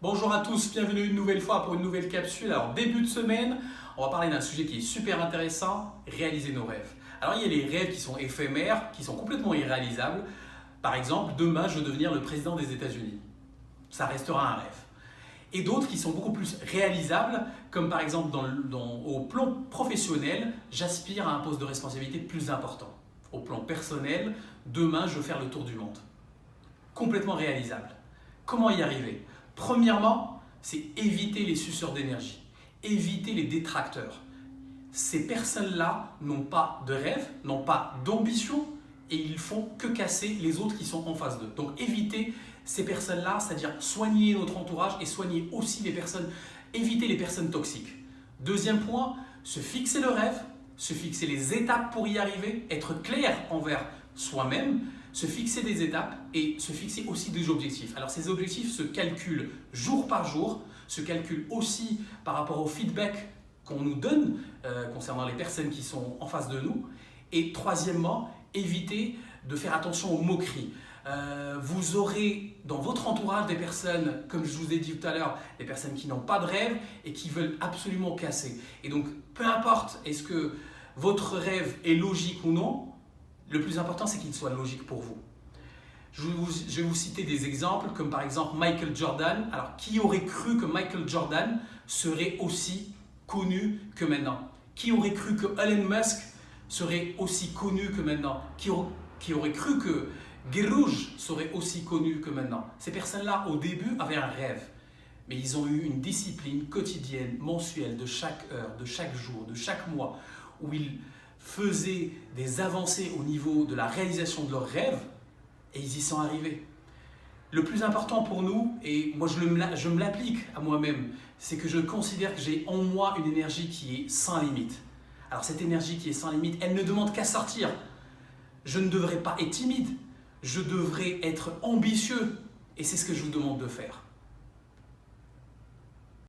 Bonjour à tous, bienvenue une nouvelle fois pour une nouvelle capsule. Alors début de semaine, on va parler d'un sujet qui est super intéressant, réaliser nos rêves. Alors il y a les rêves qui sont éphémères, qui sont complètement irréalisables. Par exemple, demain je veux devenir le président des États-Unis. Ça restera un rêve. Et d'autres qui sont beaucoup plus réalisables, comme par exemple au plan professionnel, j'aspire à un poste de responsabilité plus important. Au plan personnel, demain je veux faire le tour du monde. Complètement réalisable. Comment y arriver? Premièrement, c'est éviter les suceurs d'énergie, éviter les détracteurs. Ces personnes-là n'ont pas de rêve, n'ont pas d'ambition et ils font que casser les autres qui sont en face d'eux. Donc éviter ces personnes-là, c'est-à-dire soigner notre entourage et soigner aussi éviter les personnes toxiques. Deuxième point, se fixer le rêve, se fixer les étapes pour y arriver, être clair envers soi-même, se fixer des étapes et se fixer aussi des objectifs. Alors ces objectifs se calculent jour par jour, se calculent aussi par rapport au feedback qu'on nous donne concernant les personnes qui sont en face de nous. Et troisièmement, éviter de faire attention aux moqueries. Vous aurez dans votre entourage des personnes, comme je vous ai dit tout à l'heure, des personnes qui n'ont pas de rêve et qui veulent absolument casser. Et donc, peu importe est-ce que votre rêve est logique ou non, le plus important c'est qu'il soit logique pour vous. Je vais vous citer des exemples, comme par exemple Michael Jordan. Alors, qui aurait cru que Michael Jordan serait aussi connu que maintenant? Qui aurait cru que Elon Musk serait aussi connu que maintenant? Qui aurait cru que Guerrouj serait aussi connu que maintenant? Ces personnes-là, au début, avaient un rêve. Mais ils ont eu une discipline quotidienne, mensuelle, de chaque heure, de chaque jour, de chaque mois, où ils faisaient des avancées au niveau de la réalisation de leurs rêves, et ils y sont arrivés. Le plus important pour nous, et moi je me l'applique à moi-même, c'est que je considère que j'ai en moi une énergie qui est sans limite. Alors cette énergie qui est sans limite, elle ne demande qu'à sortir. Je ne devrais pas être timide, je devrais être ambitieux, et c'est ce que je vous demande de faire.